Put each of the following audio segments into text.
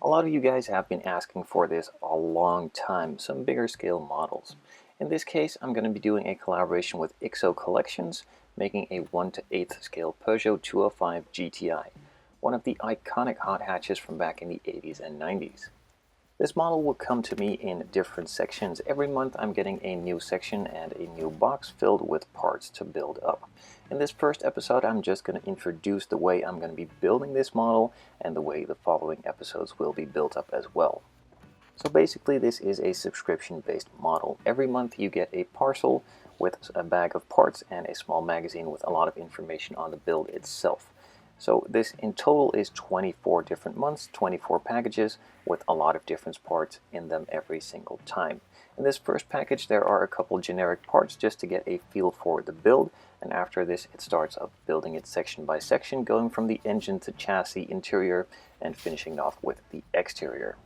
A lot of you guys have been asking for this a long time, some bigger scale models. In this case, I'm going to be doing a collaboration with IXO Collections, making a 1 to 8th scale Peugeot 205 GTI, one of the iconic hot hatches from back in the 80s and 90s. This model will come to me in different sections. Every month I'm getting a new section and a new box filled with parts to build up. In this first episode, I'm just going to introduce the way I'm going to be building this model and the way the following episodes will be built up as well. So basically this is a subscription-based model. Every month you get a parcel with a bag of parts and a small magazine with a lot of information on the build itself. So this in total is 24 different months, 24 packages with a lot of different parts in them every single time. In this first package there are a couple generic parts just to get a feel for the build, and after this it starts up building it section by section, going from the engine to chassis, interior, and finishing off with the exterior.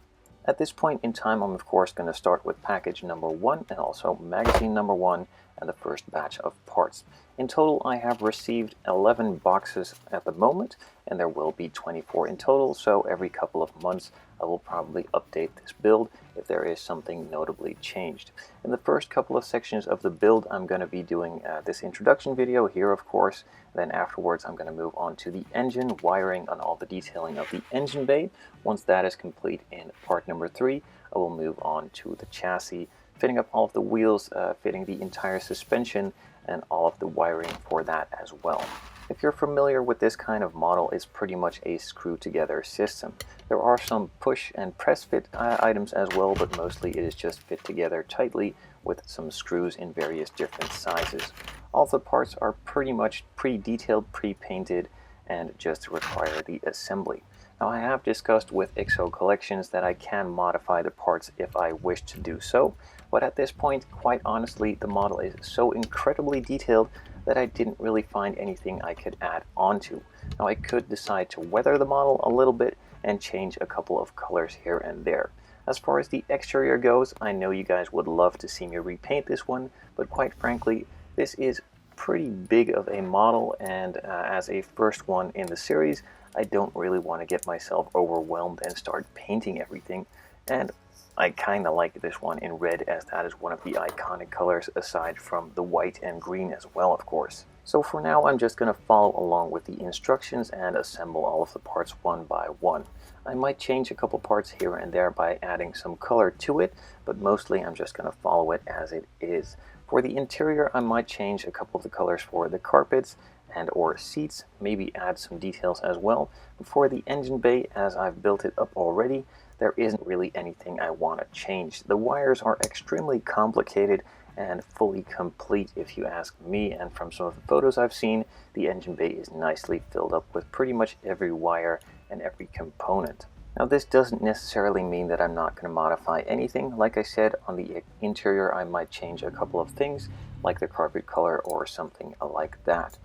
At this point in time I'm of course going to start with package number 1 and also magazine number 1 and the first batch of parts. In total I have received 11 boxes at the moment, and there will be 24 in total, so every couple of months I will probably update this build if there is something notably changed. In the first couple of sections of the build I'm going to be doing this introduction video here of course, then afterwards I'm going to move on to the engine, wiring, and all the detailing of the engine bay. Once that is complete in part number 3 I will move on to the chassis, fitting up all of the wheels, fitting the entire suspension, and all of the wiring for that as well. If you're familiar with this kind of model, it's pretty much a screw together system. There are some push and press fit items as well, but mostly it is just fit together tightly with some screws in various different sizes. All the parts are pretty much pre-detailed, pre-painted, and just require the assembly. Now I have discussed with IXO Collections that I can modify the parts if I wish to do so, but at this point, quite honestly, the model is so incredibly detailed that I didn't really find anything I could add onto. Now I could decide to weather the model a little bit and change a couple of colors here and there. As far as the exterior goes, I know you guys would love to see me repaint this one, but quite frankly, this is pretty big of a model, and as a first one in the series, I don't really want to get myself overwhelmed and start painting everything, and I kind of like this one in red, as that is one of the iconic colors aside from the white and green as well, of course. So for now I'm just going to follow along with the instructions and assemble all of the parts one by one. I might change a couple parts here and there by adding some color to it, but mostly I'm just going to follow it as it is. For the interior I might change a couple of the colors for the carpets and or seats, maybe add some details as well. But for the engine bay, as I've built it up already, there isn't really anything I want to change. The wires are extremely complicated and fully complete if you ask me, and from some of the photos I've seen, the engine bay is nicely filled up with pretty much every wire and every component. Now this doesn't necessarily mean that I'm not going to modify anything. Like I said, on the interior I might change a couple of things, like the carpet color or something like that.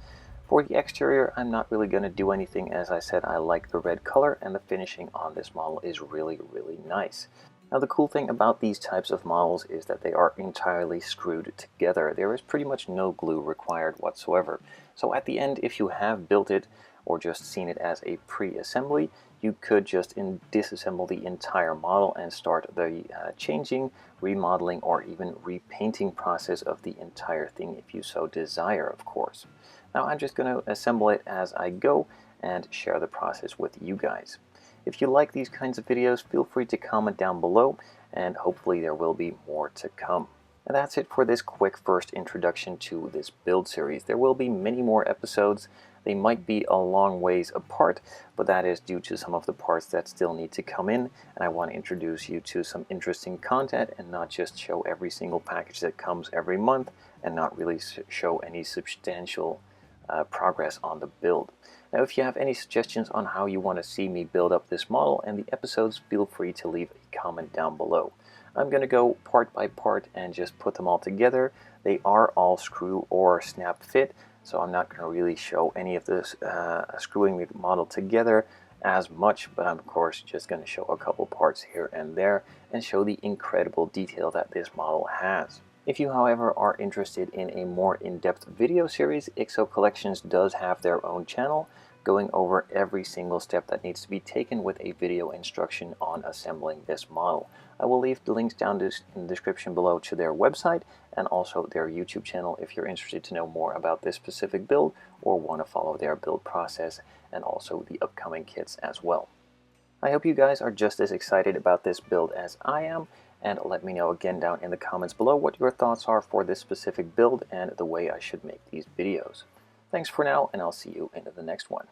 For the exterior, I'm not really going to do anything. As I said, I like the red color, and the finishing on this model is really, really nice. Now the cool thing about these types of models is that they are entirely screwed together. There is pretty much no glue required whatsoever. So at the end, if you have built it or just seen it as a pre-assembly, you could just disassemble the entire model and start the changing, remodeling, or even repainting process of the entire thing if you so desire, of course. Now I'm just going to assemble it as I go and share the process with you guys. If you like these kinds of videos, feel free to comment down below, and hopefully there will be more to come. And that's it for this quick first introduction to this build series. There will be many more episodes. They might be a long ways apart, but that is due to some of the parts that still need to come in, and I want to introduce you to some interesting content and not just show every single package that comes every month and not really show any substantial progress on the build. Now if you have any suggestions on how you want to see me build up this model and the episodes, feel free to leave a comment down below. I'm going to go part by part and just put them all together. They are all screw or snap fit, so I'm not going to really show any of this screwing the model together as much, but I'm of course just going to show a couple parts here and there and show the incredible detail that this model has. If you, however, are interested in a more in-depth video series, IXO Collections does have their own channel. going over every single step that needs to be taken with a video instruction on assembling this model. I will leave the links down in the description below to their website and also their YouTube channel if you're interested to know more about this specific build or want to follow their build process and also the upcoming kits as well. I hope you guys are just as excited about this build as I am, and let me know again down in the comments below what your thoughts are for this specific build and the way I should make these videos. Thanks for now, and I'll see you in the next one.